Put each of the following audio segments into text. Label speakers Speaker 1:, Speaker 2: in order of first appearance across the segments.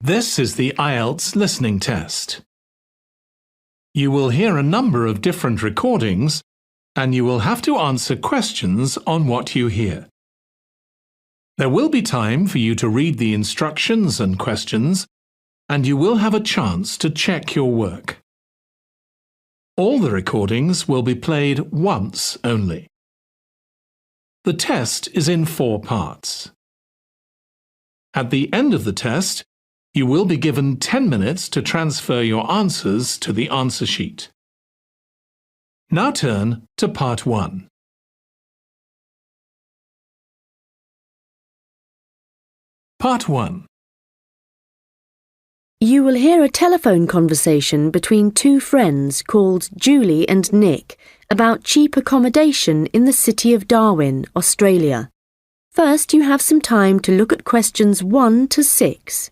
Speaker 1: This is the Ielts listening test. You will hear a number of different recordings, and you will have to answer questions on what you hear. There will be time for you to read the instructions and questions, and you will have a chance to check your work. All the recordings will be played once only. The test is in 4 parts. At the end of the test, you will be given 10 minutes to transfer your answers to the answer sheet. Now turn to Part 1. Part 1.
Speaker 2: You will hear a telephone conversation between 2 friends called Julie and Nick about cheap accommodation in the city of Darwin, Australia. First, you have some time to look at questions 1 to 6.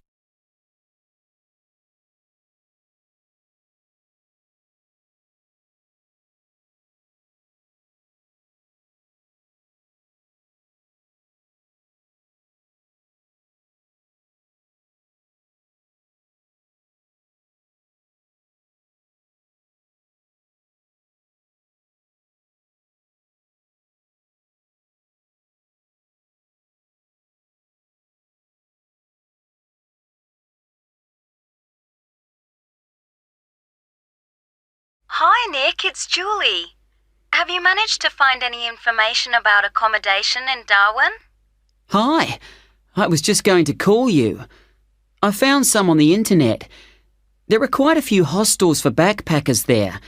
Speaker 3: Hi Nick, it's Julie. Have you managed to find any information about accommodation in Darwin?
Speaker 4: Hi, I was just going to call you. I found some on the internet. There are quite a few hostels for backpackers there.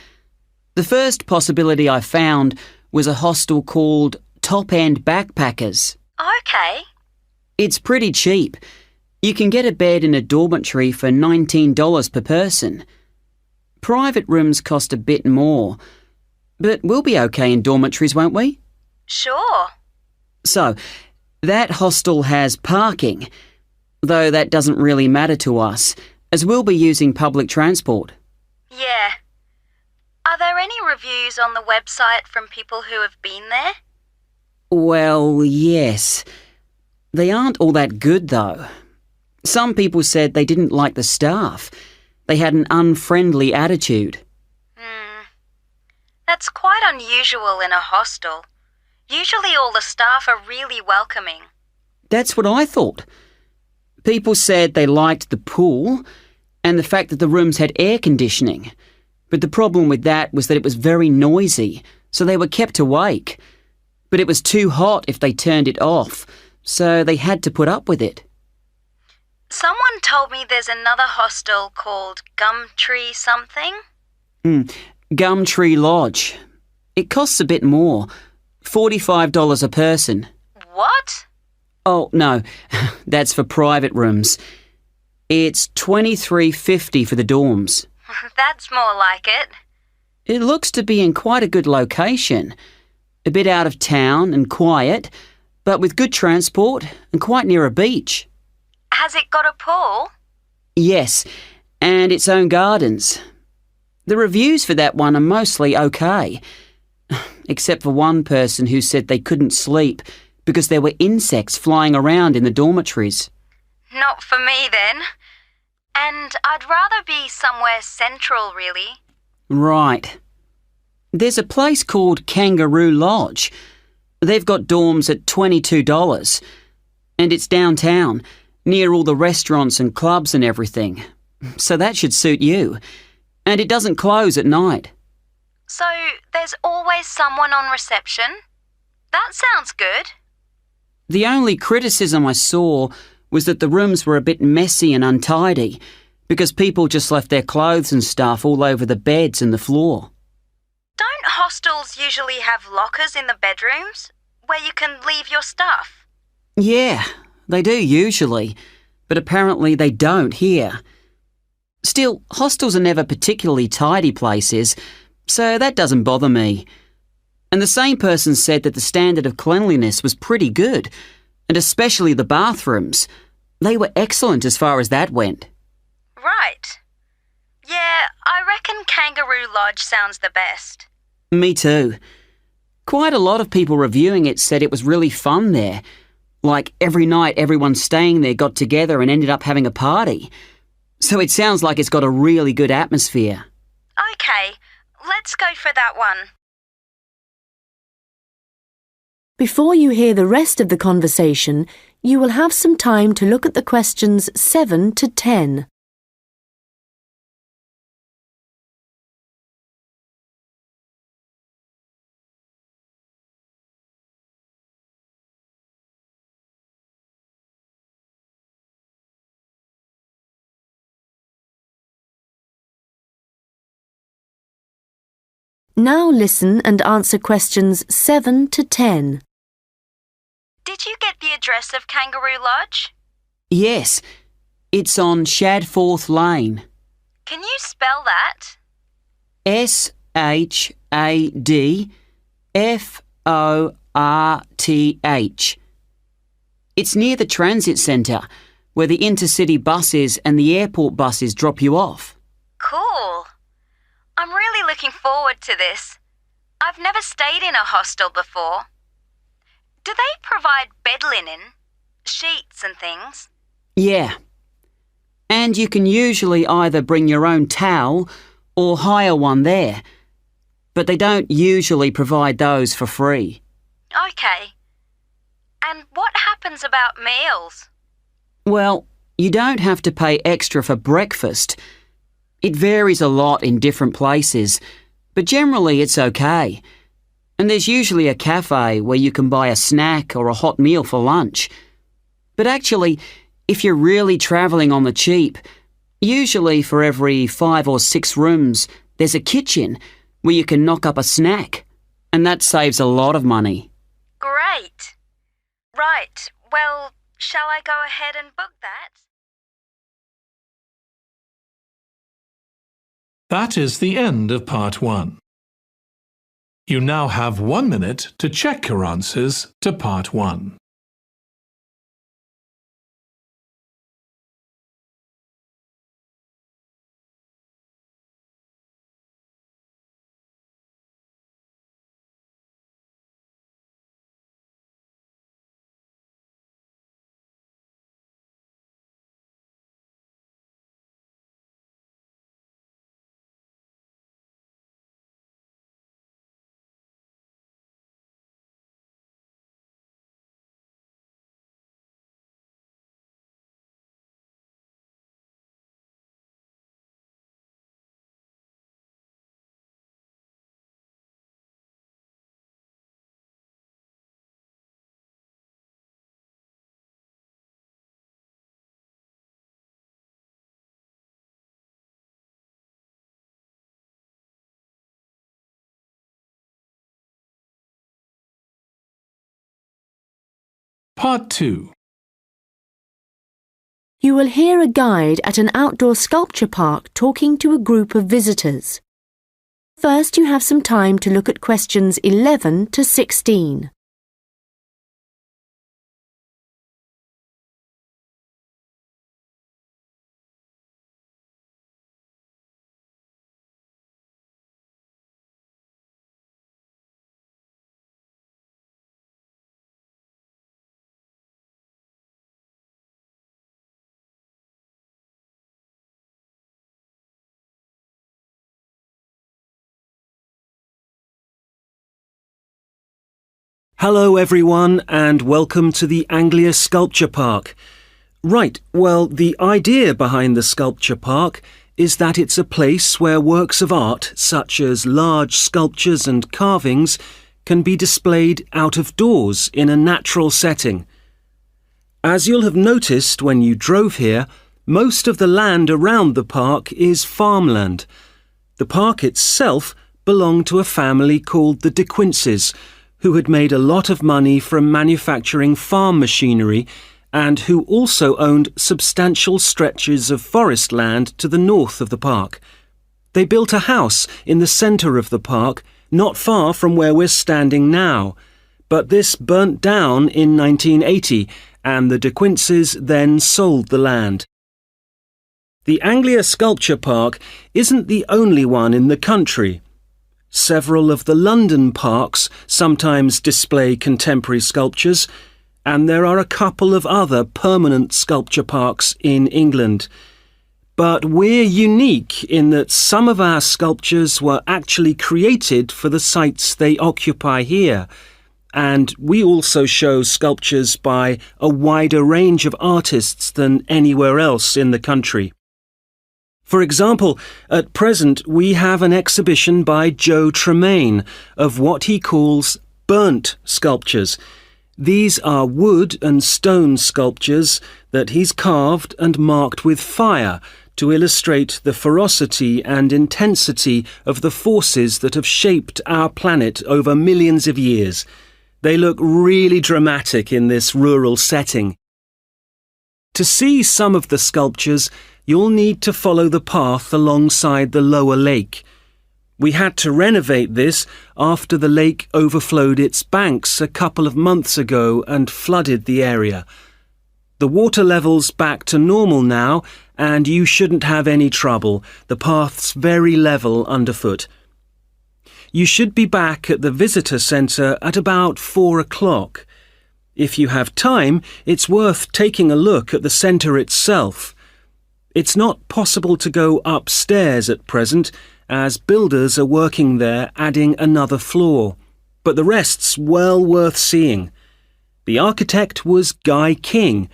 Speaker 4: The first possibility I found was a hostel called Top End Backpackers.
Speaker 3: Okay.
Speaker 4: It's pretty cheap. You can get a bed in a dormitory for $19 per person. Private rooms cost a bit more, but we'll be okay in dormitories, won't we?
Speaker 3: Sure.
Speaker 4: So, that hostel has parking, though that doesn't really matter to us, as we'll be using public transport.
Speaker 3: Yeah. Are there any reviews on the website from people who have been there?
Speaker 4: Well, yes. They aren't all that good, though. Some people said they didn't like the staff. They had an unfriendly attitude.
Speaker 3: That's quite unusual in a hostel. Usually all the staff are really welcoming.
Speaker 4: That's what I thought. People said they liked the pool and the fact that the rooms had air conditioning. But the problem with that was that it was very noisy, so they were kept awake. But it was too hot if they turned it off, so they had to put up with it.
Speaker 3: Someone told me there's another hostel called Gumtree something.
Speaker 4: Gumtree Lodge. It costs a bit more, $45 a person.
Speaker 3: What?
Speaker 4: Oh, no, that's for private rooms. It's $23.50 for the dorms.
Speaker 3: That's more like it.
Speaker 4: It looks to be in quite a good location. A bit out of town and quiet, but with good transport and quite near a beach.
Speaker 3: Has it got a pool?
Speaker 4: Yes, and its own gardens. The reviews for that one are mostly okay, except for one person who said they couldn't sleep because there were insects flying around in the dormitories.
Speaker 3: Not for me then. And I'd rather be somewhere central, really.
Speaker 4: Right. There's a place called Kangaroo Lodge. They've got dorms at $22, and it's downtown, near all the restaurants and clubs and everything. So that should suit you. And it doesn't close at night.
Speaker 3: So there's always someone on reception? That sounds good.
Speaker 4: The only criticism I saw was that the rooms were a bit messy and untidy because people just left their clothes and stuff all over the beds and the floor.
Speaker 3: Don't hostels usually have lockers in the bedrooms where you can leave your stuff?
Speaker 4: Yeah, they do usually, but apparently they don't here. Still, hostels are never particularly tidy places, so that doesn't bother me. And the same person said that the standard of cleanliness was pretty good, and especially the bathrooms. They were excellent as far as that went.
Speaker 3: Right. Yeah, I reckon Kangaroo Lodge sounds the best.
Speaker 4: Me too. Quite a lot of people reviewing it said it was really fun there. Like every night everyone staying there got together and ended up having a party. so it sounds like it's got a really good atmosphere.
Speaker 3: OK, let's go for that one.
Speaker 2: Before you hear the rest of the conversation, you will have some time to look at the questions 7 to 10. Now listen and answer questions 7 to 10.
Speaker 3: Did you get the address of Kangaroo Lodge?
Speaker 4: Yes, it's on Shadforth Lane.
Speaker 3: Can you spell that?
Speaker 4: Shadforth. It's near the transit centre, where the intercity buses and the airport buses drop you off.
Speaker 3: Cool. I'm really looking forward to this. I've never stayed in a hostel before. Do they provide bed linen, sheets and things?
Speaker 4: Yeah. And you can usually either bring your own towel or hire one there. But they don't usually provide those for free.
Speaker 3: OK. And what happens about meals?
Speaker 4: Well, you don't have to pay extra for breakfast. It varies a lot in different places, but generally it's okay. And there's usually a cafe where you can buy a snack or a hot meal for lunch. But actually, if you're really travelling on the cheap, usually for every 5 or 6 rooms, there's a kitchen where you can knock up a snack. And that saves a lot of money.
Speaker 3: Great. Right, well, shall I go ahead and book that?
Speaker 1: That is the end of part 1. You now have 1 minute to check your answers to part 1. Part 2.
Speaker 2: You will hear a guide at an outdoor sculpture park talking to a group of visitors. First, you have some time to look at questions 11 to 16.
Speaker 5: Hello everyone and welcome to the Anglia Sculpture Park. Right, well, the idea behind the sculpture park is that it's a place where works of art such as large sculptures and carvings can be displayed out of doors in a natural setting. As you'll have noticed when you drove here, most of the land around the park is farmland. The park itself belonged to a family called the De Quinces, who had made a lot of money from manufacturing farm machinery and who also owned substantial stretches of forest land to the north of the park. They built a house in the centre of the park, not far from where we're standing now, but this burnt down in 1980 and the De Quinces then sold the land. The Anglia Sculpture Park isn't the only one in the country. Several of the London parks sometimes display contemporary sculptures, and there are a couple of other permanent sculpture parks in England. But we're unique in that some of our sculptures were actually created for the sites they occupy here. And we also show sculptures by a wider range of artists than anywhere else in the country. For example, at present we have an exhibition by Joe Tremaine of what he calls burnt sculptures. These are wood and stone sculptures that he's carved and marked with fire to illustrate the ferocity and intensity of the forces that have shaped our planet over millions of years. They look really dramatic in this rural setting. To see some of the sculptures, you'll need to follow the path alongside the lower lake. We had to renovate this after the lake overflowed its banks a couple of months ago and flooded the area. The water level's back to normal now, and you shouldn't have any trouble. The path's very level underfoot. You should be back at the visitor centre at about 4 o'clock. If you have time, it's worth taking a look at the centre itself. It's not possible to go upstairs at present, as builders are working there adding another floor, but the rest's well worth seeing. The architect was Guy King.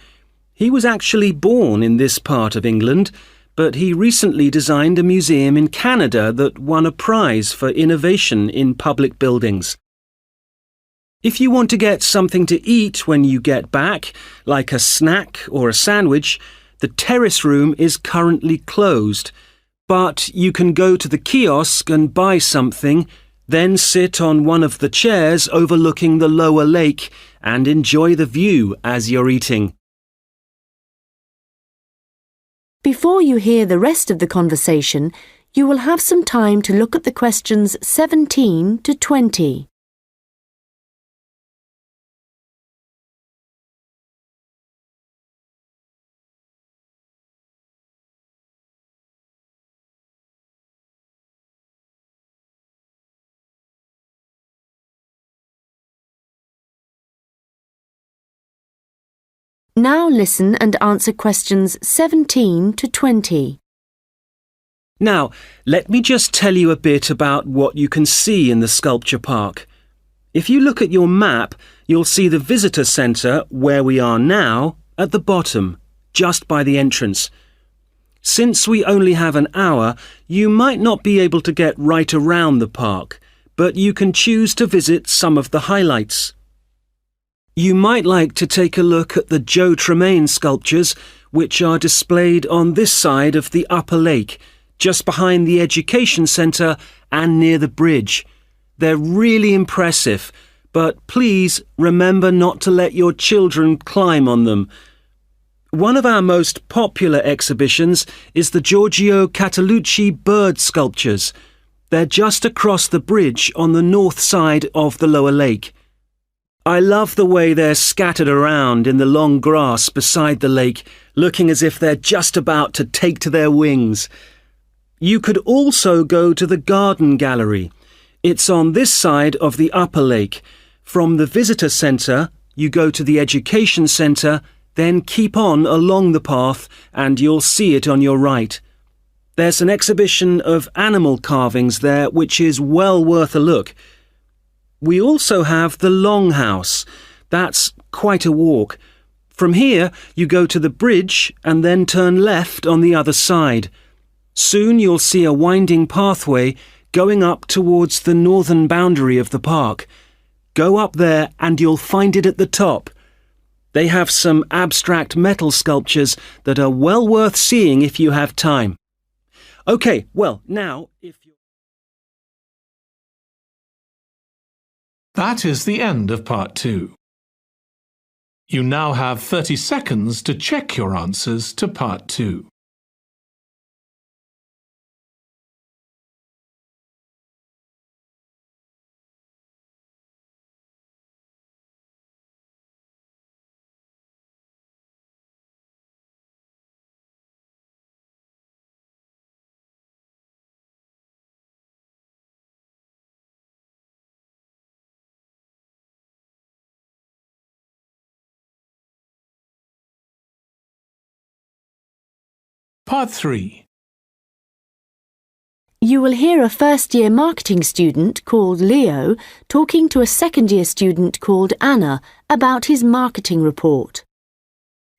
Speaker 5: He was actually born in this part of England, but he recently designed a museum in Canada that won a prize for innovation in public buildings. If you want to get something to eat when you get back, like a snack or a sandwich, the terrace room is currently closed, but you can go to the kiosk and buy something, then sit on one of the chairs overlooking the lower lake and enjoy the view as you're eating.
Speaker 2: Before you hear the rest of the conversation, you will have some time to look at the questions 17 to 20. Now listen and answer questions 17 to 20.
Speaker 5: Now, let me just tell you a bit about what you can see in the sculpture park. If you look at your map, you'll see the visitor centre, where we are now, at the bottom, just by the entrance. Since we only have an hour, you might not be able to get right around the park, but you can choose to visit some of the highlights. You might like to take a look at the Joe Tremaine sculptures, which are displayed on this side of the upper lake, just behind the Education Centre and near the bridge. They're really impressive, but please remember not to let your children climb on them. One of our most popular exhibitions is the Giorgio Catalucci bird sculptures. They're just across the bridge on the north side of the lower lake. I love the way they're scattered around in the long grass beside the lake, looking as if they're just about to take to their wings. You could also go to the garden gallery. It's on this side of the upper lake. From the visitor centre, you go to the Education Centre, then keep on along the path and you'll see it on your right. There's an exhibition of animal carvings there which is well worth a look. We also have the Longhouse. That's quite a walk. From here, you go to the bridge and then turn left on the other side. Soon you'll see a winding pathway going up towards the northern boundary of the park. Go up there and you'll find it at the top. They have some abstract metal sculptures that are well worth seeing if you have time. OK, well, now, if you...
Speaker 1: That is the end of part 2. You now have 30 seconds to check your answers to part 2. Part 3.
Speaker 2: You will hear a first-year marketing student called Leo talking to a second-year student called Anna about his marketing report.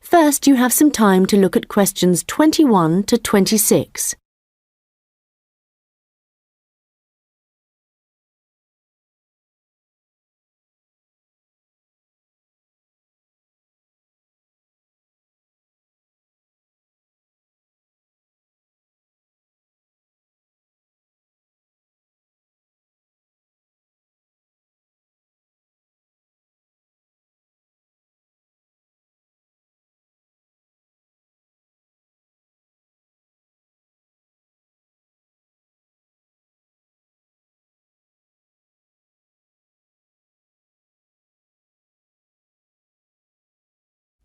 Speaker 2: First, you have some time to look at questions 21 to 26.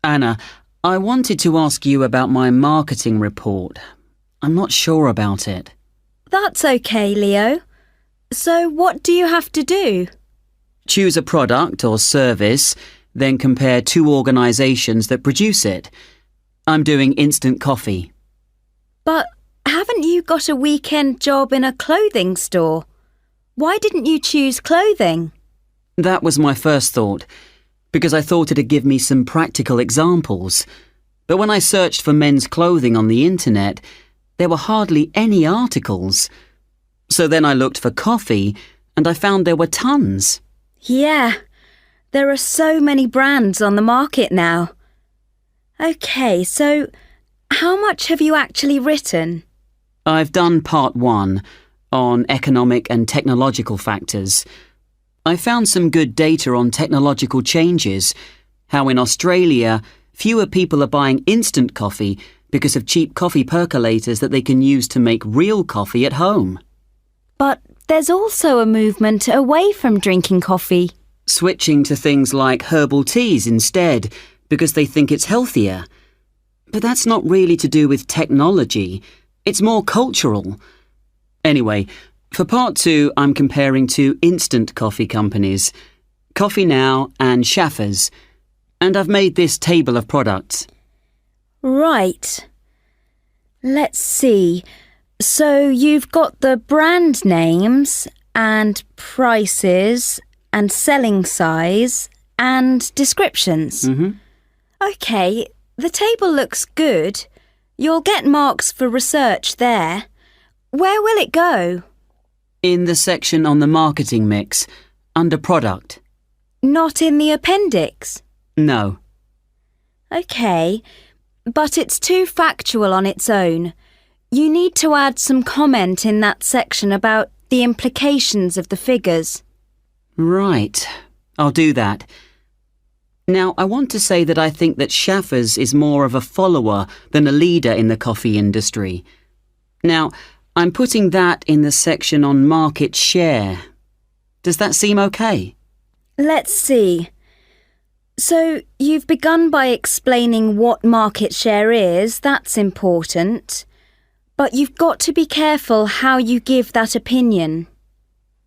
Speaker 4: Anna, I wanted to ask you about my marketing report. I'm not sure about it.
Speaker 3: That's okay, Leo. So what do you have to do?
Speaker 4: Choose a product or service, then compare two organisations that produce it. I'm doing instant coffee.
Speaker 3: But haven't you got a weekend job in a clothing store? Why didn't you choose clothing?
Speaker 4: That was my first thought, because I thought it'd give me some practical examples. But when I searched for men's clothing on the internet, there were hardly any articles. So then I looked for coffee, and I found there were tons.
Speaker 3: Yeah, there are so many brands on the market now. OK, so how much have you actually written?
Speaker 4: I've done part 1 on economic and technological factors. I found some good data on technological changes, how in Australia fewer people are buying instant coffee because of cheap coffee percolators that they can use to make real coffee at home.
Speaker 3: But there's also a movement away from drinking coffee.
Speaker 4: Switching to things like herbal teas instead because they think it's healthier. But that's not really to do with technology. It's more cultural. Anyway, for part 2, I'm comparing two instant coffee companies, Coffee Now and Schaffers, and I've made this table of products.
Speaker 3: Right. Let's see. So you've got the brand names and prices and selling size and descriptions. OK, the table looks good. You'll get marks for research there. Where will it go?
Speaker 4: In the section on the marketing mix, under product.
Speaker 3: Not in the appendix?
Speaker 4: No.
Speaker 3: OK, but it's too factual on its own. You need to add some comment in that section about the implications of the figures.
Speaker 4: Right, I'll do that. Now, I want to say that I think that Schaffers is more of a follower than a leader in the coffee industry. Now, I'm putting that in the section on market share. Does that seem okay?
Speaker 3: Let's see. So, you've begun by explaining what market share is, that's important. But you've got to be careful how you give that opinion.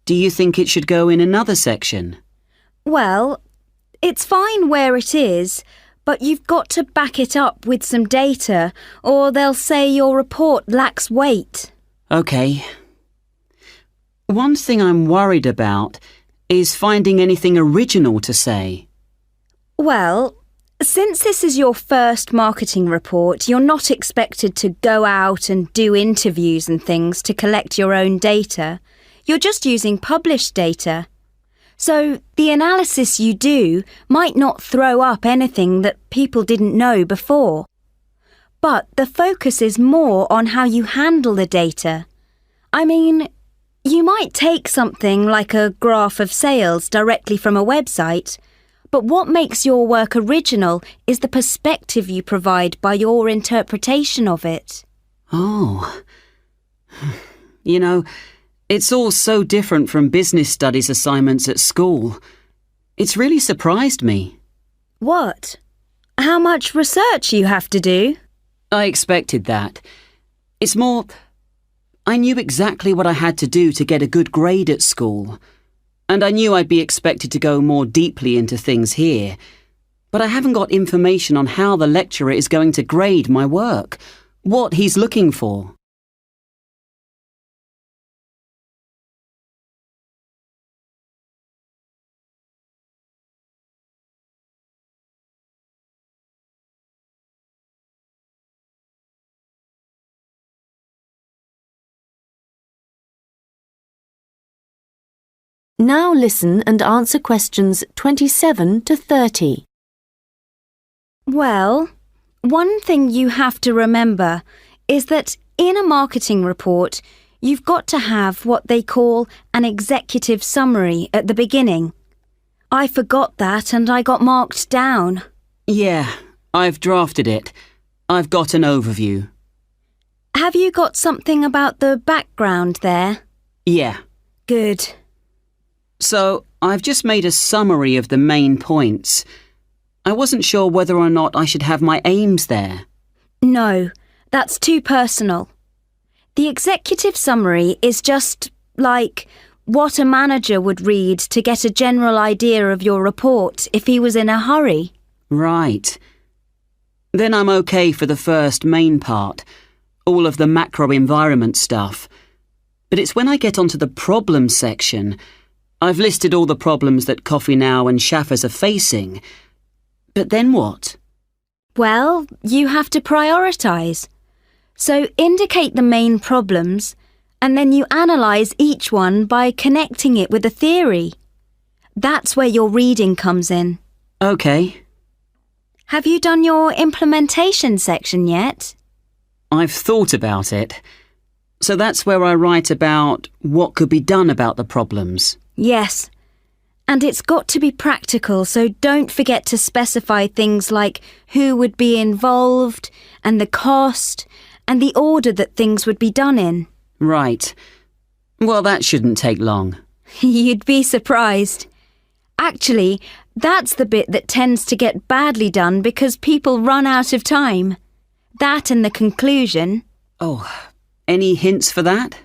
Speaker 4: Do you think it should go in another section?
Speaker 3: Well, it's fine where it is, but you've got to back it up with some data, or they'll say your report lacks weight.
Speaker 4: OK. One thing I'm worried about is finding anything original to say.
Speaker 3: Well, since this is your first marketing report, you're not expected to go out and do interviews and things to collect your own data. You're just using published data. So the analysis you do might not throw up anything that people didn't know before. But the focus is more on how you handle the data. I mean, you might take something like a graph of sales directly from a website, but what makes your work original is the perspective you provide by your interpretation of it.
Speaker 4: Oh. You know, it's all so different from business studies assignments at school. It's really surprised me.
Speaker 3: What? How much research you have to do?
Speaker 4: I expected that. It's more, I knew exactly what I had to do to get a good grade at school. And I knew I'd be expected to go more deeply into things here. But I haven't got information on how the lecturer is going to grade my work, what he's looking for.
Speaker 2: Now listen and answer questions 27 to 30.
Speaker 3: Well, one thing you have to remember is that in a marketing report, you've got to have what they call an executive summary at the beginning. I forgot that and I got marked down.
Speaker 4: Yeah, I've drafted it. I've got an overview.
Speaker 3: Have you got something about the background there?
Speaker 4: Yeah.
Speaker 3: Good.
Speaker 4: So, I've just made a summary of the main points. I wasn't sure whether or not I should have my aims there.
Speaker 3: No, that's too personal. The executive summary is just like what a manager would read to get a general idea of your report if he was in a hurry.
Speaker 4: Right. Then I'm okay for the first main part, all of the macro environment stuff. But it's when I get onto the problem section. I've listed all the problems that Coffee Now and Schaffers are facing. But then what?
Speaker 3: Well, you have to prioritise. So indicate the main problems, and then you analyse each one by connecting it with a theory. That's where your reading comes in.
Speaker 4: Okay.
Speaker 3: Have you done your implementation section yet?
Speaker 4: I've thought about it. So that's where I write about what could be done about the problems.
Speaker 3: Yes. And it's got to be practical, so don't forget to specify things like who would be involved, and the cost, and the order that things would be done in.
Speaker 4: Right. Well, that shouldn't take long.
Speaker 3: You'd be surprised. Actually, that's the bit that tends to get badly done because people run out of time. That and the conclusion.
Speaker 4: Oh, any hints for that?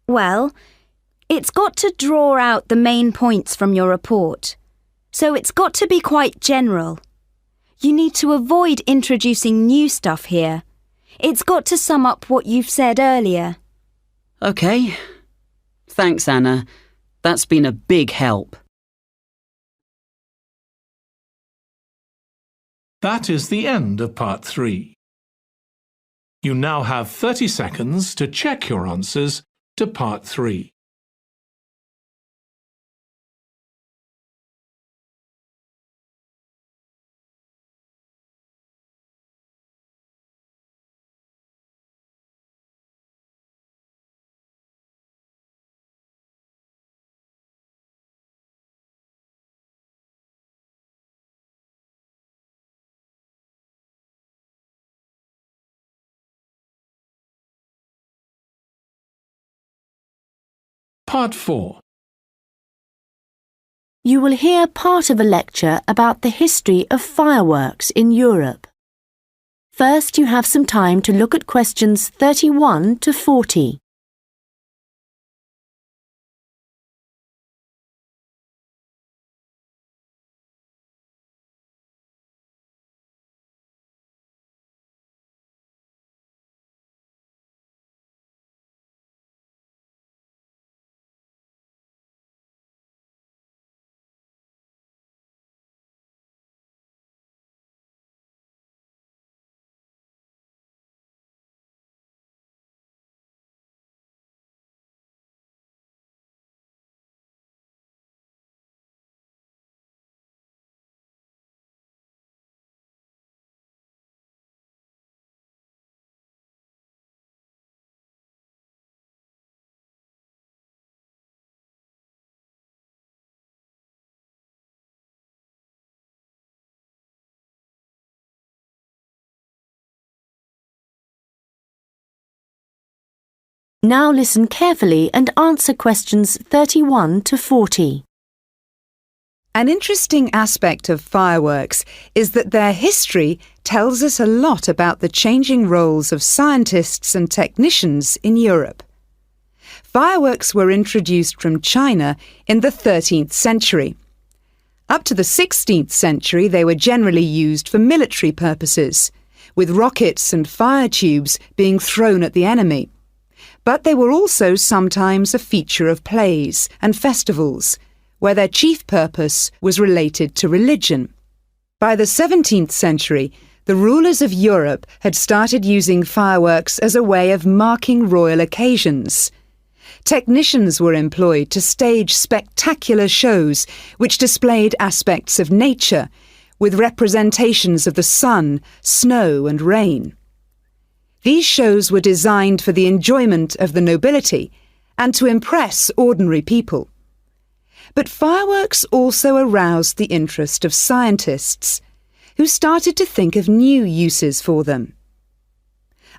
Speaker 3: Well, it's got to draw out the main points from your report. So it's got to be quite general. You need to avoid introducing new stuff here. It's got to sum up what you've said earlier.
Speaker 4: Okay. Thanks, Anna. That's been a big help.
Speaker 1: That is the end of part 3. You now have 30 seconds to check your answers to part 3. Part 4.
Speaker 2: You will hear part of a lecture about the history of fireworks in Europe. First, you have some time to look at questions 31 to 40. Now listen carefully and answer questions 31 to 40.
Speaker 6: An interesting aspect of fireworks is that their history tells us a lot about the changing roles of scientists and technicians in Europe. Fireworks were introduced from China in the 13th century. Up to the 16th century, they were generally used for military purposes, with rockets and fire tubes being thrown at the enemy. But they were also sometimes a feature of plays and festivals, where their chief purpose was related to religion. By the 17th century, the rulers of Europe had started using fireworks as a way of marking royal occasions. Technicians were employed to stage spectacular shows which displayed aspects of nature, with representations of the sun, snow and rain. These shows were designed for the enjoyment of the nobility and to impress ordinary people. But fireworks also aroused the interest of scientists, who started to think of new uses for them.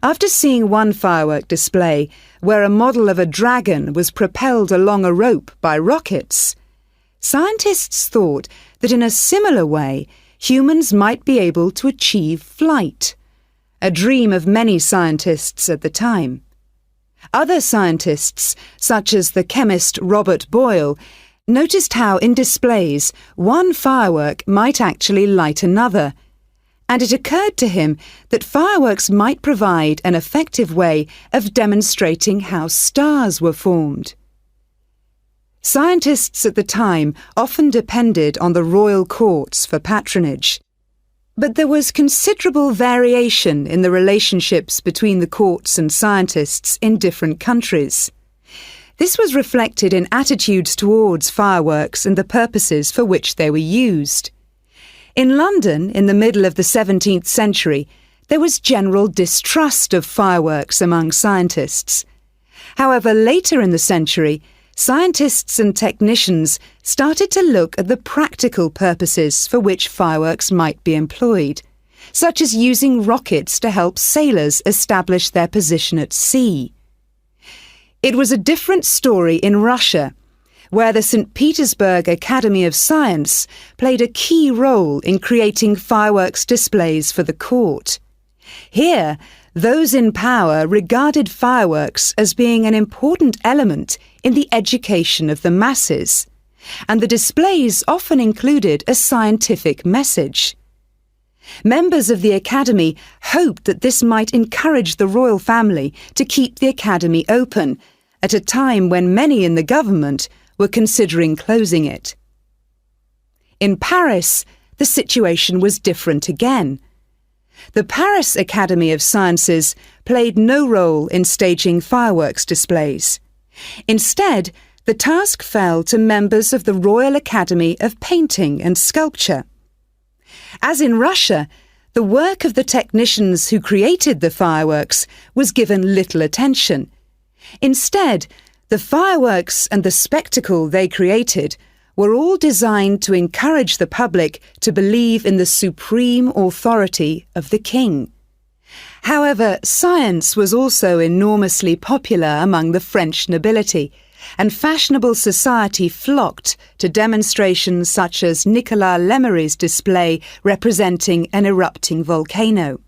Speaker 6: After seeing one firework display where a model of a dragon was propelled along a rope by rockets, scientists thought that in a similar way humans might be able to achieve flight, a dream of many scientists at the time. Other scientists, such as the chemist Robert Boyle, noticed how in displays one firework might actually light another, and it occurred to him that fireworks might provide an effective way of demonstrating how stars were formed. Scientists at the time often depended on the royal courts for patronage, but there was considerable variation in the relationships between the courts and scientists in different countries. This was reflected in attitudes towards fireworks and the purposes for which they were used. In London, in the middle of the 17th century, there was general distrust of fireworks among scientists. However, later in the century, scientists and technicians started to look at the practical purposes for which fireworks might be employed, such as using rockets to help sailors establish their position at sea. It was a different story in Russia, where the St. Petersburg Academy of Science played a key role in creating fireworks displays for the court. Here, those in power regarded fireworks as being an important element in the education of the masses, and the displays often included a scientific message. Members of the Academy hoped that this might encourage the royal family to keep the Academy open, at a time when many in the government were considering closing it. In Paris, the situation was different again. The Paris Academy of Sciences played no role in staging fireworks displays. Instead, the task fell to members of the Royal Academy of Painting and Sculpture. As in Russia, the work of the technicians who created the fireworks was given little attention. Instead, the fireworks and the spectacle they created were all designed to encourage the public to believe in the supreme authority of the king. However, science was also enormously popular among the French nobility, and fashionable society flocked to demonstrations such as Nicolas Lemery's display representing an erupting volcano.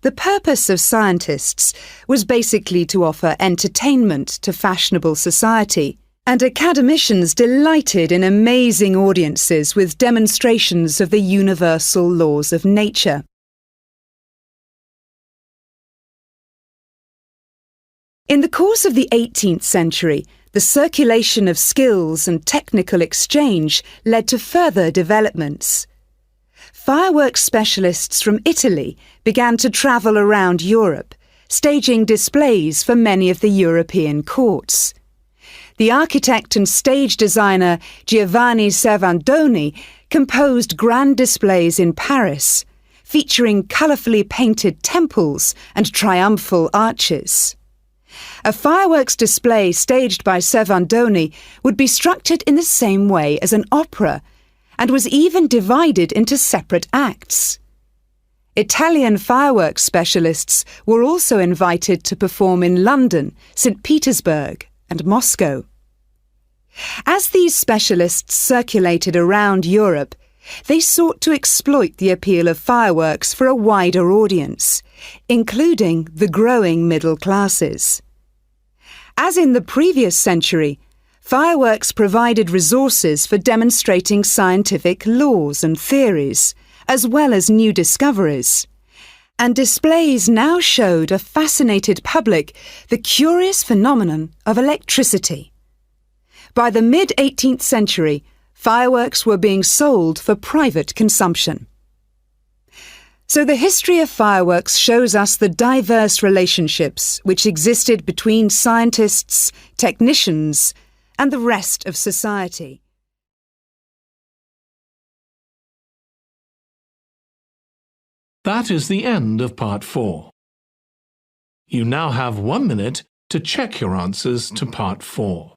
Speaker 6: The purpose of scientists was basically to offer entertainment to fashionable society, and academicians delighted in amazing audiences with demonstrations of the universal laws of nature. In the course of the 18th century, the circulation of skills and technical exchange led to further developments. Fireworks specialists from Italy began to travel around Europe, staging displays for many of the European courts. The architect and stage designer Giovanni Servandoni composed grand displays in Paris, featuring colourfully painted temples and triumphal arches. A fireworks display staged by Servandoni would be structured in the same way as an opera, and was even divided into separate acts. Italian fireworks specialists were also invited to perform in London, St. Petersburg, and Moscow. As these specialists circulated around Europe, they sought to exploit the appeal of fireworks for a wider audience, including the growing middle classes. As in the previous century, fireworks provided resources for demonstrating scientific laws and theories, as well as new discoveries. and displays now showed a fascinated public the curious phenomenon of electricity. By the mid-18th century, fireworks were being sold for private consumption. So the history of fireworks shows us the diverse relationships which existed between scientists, technicians, and the rest of society.
Speaker 1: That is the end of Part 4. You now have 1 minute to check your answers to Part 4.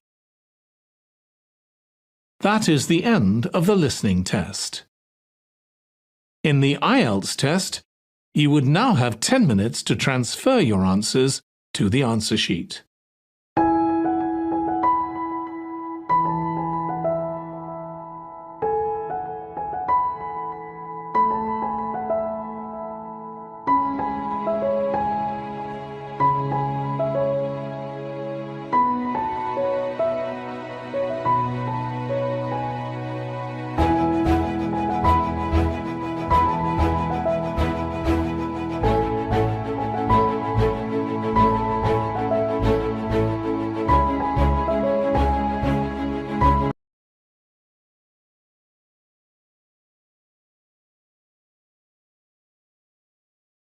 Speaker 1: That is the end of the listening test. In the Ielts test, you would now have 10 minutes to transfer your answers to the answer sheet.